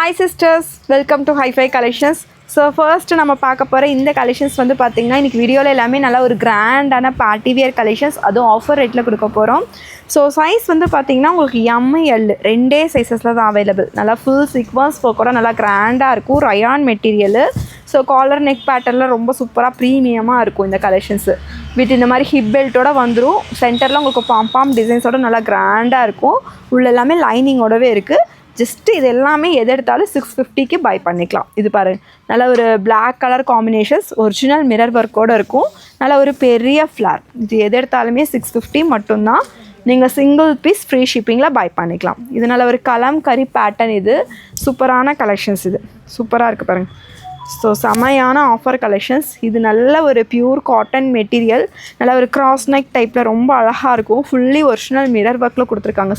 Hi sisters, welcome to Hi-Fi Collections. So first நம்ம பார்க்க போகிற இந்த கலெக்ஷன்ஸ் வந்து பார்த்திங்கன்னா இன்றைக்கி வீடியோவில் எல்லாமே நல்லா ஒரு கிராண்டான பார்ட்டி வியர் கலெக்ஷன்ஸ் அதுவும் ஆஃபர் ரேட்டில் கொடுக்க போகிறோம். ஸோ சைஸ் வந்து பார்த்திங்கன்னா உங்களுக்கு எம்எல் ரெண்டே சைஸஸில் தான் அவைலபிள். நல்லா ஃபுல் சீக்வன்ஸ் கூட நல்லா கிராண்டாக இருக்கும். Rayon material. So collar neck பேட்டர்னில் ரொம்ப சூப்பராக ப்ரீமியமாக இருக்கும் இந்த கலெக்ஷன்ஸு. வித் இந்த மாதிரி ஹிப் பெல்ட்டோட வந்துடும். சென்டரில் உங்களுக்கு பாம் டிசைன்ஸோட நல்லா கிராண்டாக இருக்கும். உள்ள எல்லாமே லைனிங்கோடவே இருக்குது. ஜஸ்ட்டு இது எல்லாமே எது எடுத்தாலும் 650க்கு பை பண்ணிக்கலாம். இது பாருங்கள், நல்ல ஒரு black colour combinations, original mirror ஒர்க்கோடு இருக்கும். நல்ல ஒரு பெரிய ஃப்ளார். இது எது எடுத்தாலுமே 650 மட்டும்தான். நீங்கள் சிங்கிள் பீஸ் ஃப்ரீ ஷிப்பிங்கில் பை பண்ணிக்கலாம். இது நல்ல ஒரு கலம்கரி பேட்டர்ன். இது சூப்பரான கலெக்ஷன்ஸ். இது சூப்பராக இருக்குது பாருங்கள். ஸோ செமையான ஆஃபர் கலெக்ஷன்ஸ். இது நல்ல ஒரு பியூர் காட்டன் மெட்டீரியல். நல்ல ஒரு கிராஸ் நெக் டைப்பில் ரொம்ப அழகாக இருக்கும். ஃபுல்லி ஒரிஜினல் மிரர் ஒர்க்கில் கொடுத்துருக்காங்க.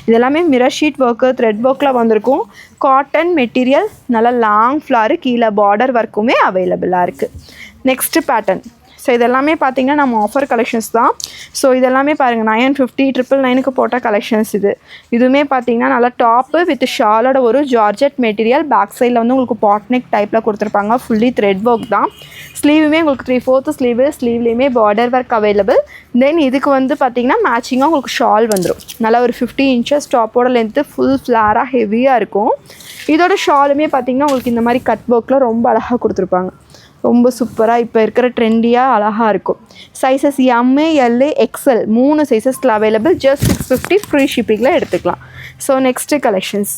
இது எல்லாமே மிரர் ஷீட் ஒர்க்கு, த்ரெட் ஒர்க்கில் வந்திருக்கும். காட்டன் மெட்டீரியல், நல்ல லாங் ஃப்ளாரு, கீழே பார்டர் ஒர்க்குமே அவைலபிளாக இருக்குது. Next pattern. ஸோ இதெல்லாமே பார்த்திங்கன்னா நம்ம ஆஃபர் கலெக்ஷன்ஸ் தான். ஸோ இதெல்லாமே பாருங்கள், 950 999க்கு போட்ட கலெக்ஷன்ஸ். இதுவுமே பார்த்திங்கன்னா நல்லா டாப்பு வித் ஷாலோட ஒரு ஜார்ஜெட் மெட்டீரியல். பேக் சைடில் வந்து உங்களுக்கு பாட் நெக் டைப்பில் கொடுத்துருப்பாங்க. ஃபுல்லி த்ரெட் ஒர்க் தான். ஸ்லீவுமே உங்களுக்கு 3/4 ஸ்லீவு. ஸ்லீவ்லேயுமே பார்டர் ஒர்க் அவைலபிள். தென் இதுக்கு வந்து பார்த்திங்கன்னா மேட்சிங்காக உங்களுக்கு ஷால் வந்துடும். நல்லா ஒரு 50 inches டாப்போட லென்த்து, ஃபுல் ஃப்ளாராக ஹெவியாக இருக்கும். இதோட ஷாலுமே பார்த்திங்கன்னா உங்களுக்கு இந்த மாதிரி கட் ஒர்க்கில் ரொம்ப அழகாக கொடுத்துருப்பாங்க. ரொம்ப சூப்பராக இப்போ இருக்கிற ட்ரெண்டியாக அழகாக இருக்கும். சைஸஸ் எம்ஏஎல் எக்ஸ்எல் 3 சைஸஸில் அவைலபிள். ஜஸ்ட் 650 ஃப்ரீ ஷிப்பிங்கில் எடுத்துக்கலாம். So next collections.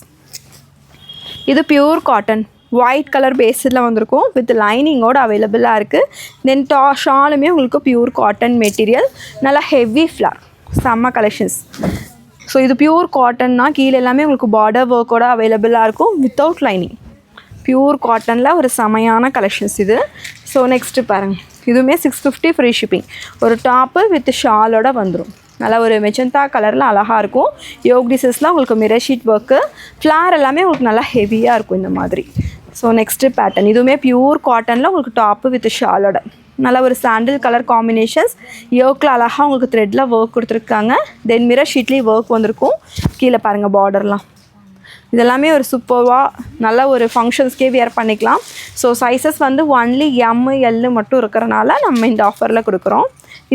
இது பியூர் காட்டன் ஒயிட் கலர் பேஸில் வந்திருக்கும். வித் லைனிங்கோடு அவைலபிளாக இருக்குது. தென் ஷாலுமே உங்களுக்கு பியூர் காட்டன் மெட்டீரியல். நல்லா ஹெவி ஃப்ளார். செம்ம கலெக்ஷன்ஸ். ஸோ இது பியூர் காட்டன்னா கீழே எல்லாமே உங்களுக்கு பார்டர் ஒர்க்கோடு அவைலபிளாக இருக்கும். வித்தவுட் லைனிங் பியூர் காட்டனில் ஒரு செமையான கலெக்ஷன்ஸ் இது. ஸோ நெக்ஸ்ட்டு பாருங்கள், இதுவுமே 650 ஃப்ரீ ஷிப்பிங். ஒரு டாப்பு வித் ஷாலோட வந்துடும். நல்லா ஒரு மெஜந்தா கலரில் அழகாக இருக்கும். யோக் டிசைன்ஸில் உங்களுக்கு மிரர் ஷீட் ஒர்க்கு, ஃப்ளார் எல்லாமே உங்களுக்கு நல்லா ஹெவியாக இருக்கும் இந்த மாதிரி. So next pattern. இதுவுமே பியூர் காட்டனில் உங்களுக்கு டாப்பு வித் ஷாலோட நல்லா ஒரு சாண்டில் கலர் காம்பினேஷன்ஸ். யோக்கில் அழகாக உங்களுக்கு த்ரெட்டில் ஒர்க் கொடுத்துருக்காங்க. தென் மிரர் ஷீட்லேயும் ஒர்க் வந்திருக்கும். கீழே பாருங்கள் பார்டர்லாம். இதெல்லாமே ஒரு சூப்பராக நல்ல ஒரு ஃபங்க்ஷன்ஸ்க்கே வியர் பண்ணிக்கலாம். ஸோ சைஸஸ் வந்து ஒன்லி எம்எல் மட்டும் இருக்கிறனால நம்ம இந்த ஆஃபரில் கொடுக்குறோம்.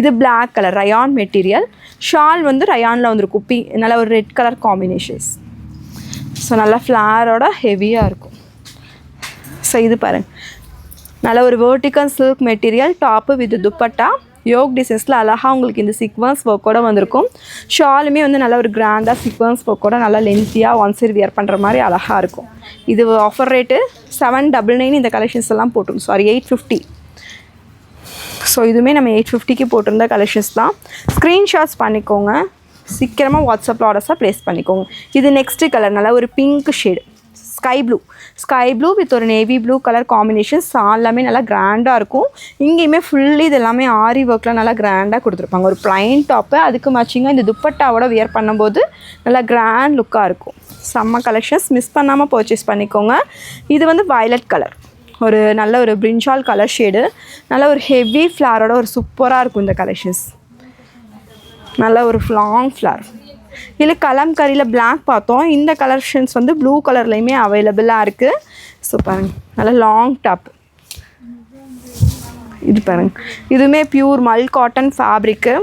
இது black colour rayon material. Shawl வந்து ரயானில் வந்துருக்கும். நல்ல ஒரு ரெட் கலர் காம்பினேஷன்ஸ். ஸோ நல்லா ஃப்ளாரோட ஹெவியாக இருக்கும். ஸோ இது பாருங்கள், நல்ல ஒரு vertical silk material. Top with dupatta. Yoke டிசைன்ஸில் அழகாக உங்களுக்கு இந்த சீக்வன்ஸ் ஒர்க்கோடு வந்திருக்கும். ஷாலுமே வந்து நல்ல ஒரு கிராண்டாக சீக்வன்ஸ் ஒர்க்கோட நல்லா லென்த்தியாக ஒன் சைடு வியர் பண்ணுற மாதிரி அழகாக இருக்கும். இது ஆஃபர் ரேட்டு 799 இந்த கலெக்ஷன்ஸ் எல்லாம் போட்டிருந்தோம். 850. ஸோ இதுவுமே நம்ம 850க்கு போட்டிருந்த கலெக்ஷன்ஸ் தான். ஸ்க்ரீன்ஷாட்ஸ் பண்ணிக்கோங்க. சீக்கிரமாக வாட்ஸ்அப்பில் ஆர்டர்ஸாக ப்ளேஸ் பண்ணிக்கோங்க. இது நெக்ஸ்ட்டு கலர் நல்லா ஒரு pink shade, sky blue with ஒரு நேவி ப்ளூ கலர் காம்பினேஷன்ஸ். எல்லாமே நல்லா கிராண்டாக இருக்கும். இங்கேயுமே ஃபுல்லி இது எல்லாமே ஆரி ஒர்க்கில் நல்லா கிராண்டாக கொடுத்துருப்பாங்க. ஒரு ப்ளைன் டாப்பு, அதுக்கு மேட்சிங்காக இந்த துப்பட்டாவோட வியர் பண்ணும்போது நல்லா கிராண்ட் லுக்காக இருக்கும். செம்ம கலெக்ஷன்ஸ், மிஸ் பண்ணாமல் பர்ச்சேஸ் பண்ணிக்கோங்க. இது வந்து வயலட் கலர், ஒரு நல்ல ஒரு பிரிஞ்சால் கலர் ஷேடு. நல்ல ஒரு ஹெவி ஃப்ளாரோட ஒரு சூப்பராக இருக்கும் இந்த கலெக்ஷன்ஸ். நல்ல ஒரு லாங் ஃப்ளார். இல்லை கலம்கரியில் பிளாக் பார்த்தோம். இந்த கலெக்ஷன்ஸ் வந்து ப்ளூ கலர்லேயுமே அவைலபிளாக இருக்குது. ஸோ பாருங்கள், நல்லா லாங் டாப். இது பாருங்கள், இதுவுமே பியூர் மல் காட்டன் ஃபேப்ரிக்கு.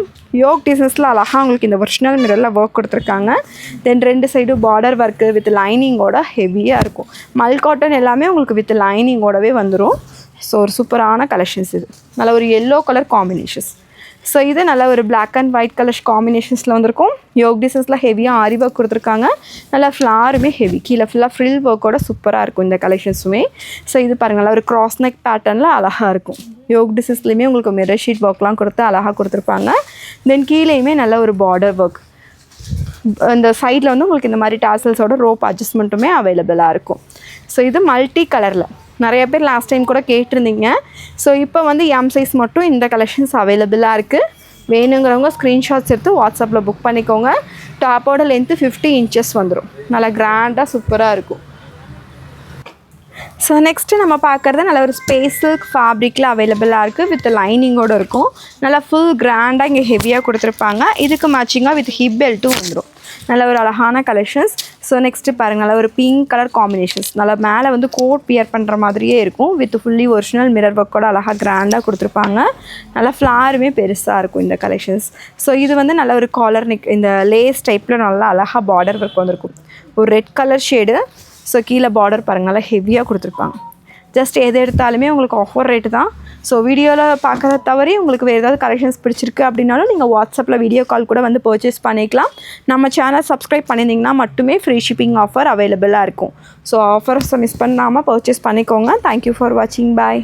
யோக் டிசைன்ஸில் அழகாக உங்களுக்கு இந்த ஒரிஜினல் மிரரில் ஒர்க் கொடுத்துருக்காங்க. தென் 2 சைடு பார்டர் ஒர்க்கு வித் லைனிங்கோட ஹெவியாக இருக்கும். மல் காட்டன் எல்லாமே உங்களுக்கு வித் லைனிங்கோடவே வந்துடும். ஸோ ஒரு சூப்பரான கலெக்ஷன்ஸ். இது நல்ல ஒரு எல்லோ கலர் காம்பினேஷன்ஸ். ஸோ இது நல்ல ஒரு பிளாக் அண்ட் ஒயிட் கலர் காம்பினேஷன்ஸில் வந்திருக்கும். யோக் டிசைன்ஸில் ஹெவியாக ஆரி ஒர்க் கொடுத்துருக்காங்க. நல்லா ஃப்ளாருமே ஹெவி. கீழே ஃபுல்லாக ஃப்ரில் ஒர்க்கோட சூப்பராக இருக்கும் இந்த கலெக்ஷன்ஸுமே. ஸோ இது பாருங்கள், நல்லா ஒரு கிராஸ் நெக் பேட்டர்னில் அழகாக இருக்கும். யோக் டிசைன்ஸ்லேயுமே உங்களுக்கு மிரர் ஷீட் ஒர்க்லாம் கொடுத்து அழகாக கொடுத்துருப்பாங்க. தென் கீழேயுமே நல்ல ஒரு பார்டர் ஒர்க். இந்த சைடில் வந்து உங்களுக்கு இந்த மாதிரி டாசல்ஸோட ரோப் அட்ஜஸ்ட்மெண்ட்டுமே அவைலபிளாக இருக்கும். ஸோ இது மல்டி கலரில் நிறைய பேர் லாஸ்ட் டைம் கூட கேட்டிருந்தீங்க. ஸோ இப்போ வந்து எம் சைஸ் மட்டும் இந்த கலெக்ஷன்ஸ் அவைலபிளாக இருக்குது. வேணுங்கிறவங்க ஸ்க்ரீன்ஷாட்ஸ் எடுத்து வாட்ஸ்அப்பில் புக் பண்ணிக்கோங்க. டாப்போட லென்த்து 50 inches வந்துடும். நல்லா கிராண்டாக சூப்பராக இருக்கும். ஸோ நெக்ஸ்ட்டு நம்ம பார்க்குறது நல்ல ஒரு ஸ்பேஸ் சில்க் ஃபேப்ரிக்கில் அவைலபிளாக இருக்குது. வித் லைனிங்கோடு இருக்கும். நல்லா ஃபுல் கிராண்டாக இங்கே ஹெவியாக கொடுத்துருப்பாங்க. இதுக்கு மேட்சிங்காக வித் ஹிப் பெல்ட்டும் வந்துடும். நல்ல ஒரு அழகான கலெக்ஷன்ஸ். ஸோ நெக்ஸ்ட்டு பாருங்கள், நல்ல ஒரு பிங்க் கலர் காம்பினேஷன்ஸ். நல்லா மேலே வந்து கோட் வியர் பண்ணுற மாதிரியே இருக்கும். வித் ஃபுல்லி ஒரிஜினல் மிரர் ஒர்க்கோட அழகாக கிராண்டாக கொடுத்துருப்பாங்க. நல்லா ஃப்ளாருமே பெருசாக இருக்கும் இந்த கலெக்ஷன்ஸ். ஸோ இது வந்து நல்ல ஒரு காலர் நெக், இந்த லேஸ் டைப்பில் நல்லா அழகாக பார்டர் ஒர்க் வந்திருக்கும். ஒரு ரெட் கலர் ஷேடு. ஸோ கீழே பார்டர் பாருங்கள், நல்லா ஹெவியாக கொடுத்துருப்பாங்க. ஜஸ்ட் எது எடுத்தாலுமே உங்களுக்கு ஆஃபர் ரேட்டு தான். ஸோ வீடியோவில் பார்க்குறத தவிர உங்களுக்கு வேறு ஏதாவது கலெக்ஷன்ஸ் பிடிச்சிருக்கு அப்படின்னாலும் நீங்கள் வாட்ஸ்அப்பில் வீடியோ கால் கூட வந்து பர்ச்சேஸ் பண்ணிக்கலாம். நம்ம சேனல் சப்ஸ்கிரைப் பண்ணியிருந்தீங்கன்னா மட்டுமே ஃப்ரீ ஷிப்பிங் ஆஃபர் அவைலபிளாக இருக்கும். ஸோ ஆஃபர்ஸை மிஸ் பண்ணாமல் பர்ச்சேஸ் பண்ணிக்கோங்க. தேங்க்யூ ஃபார் வாட்சிங். பாய்.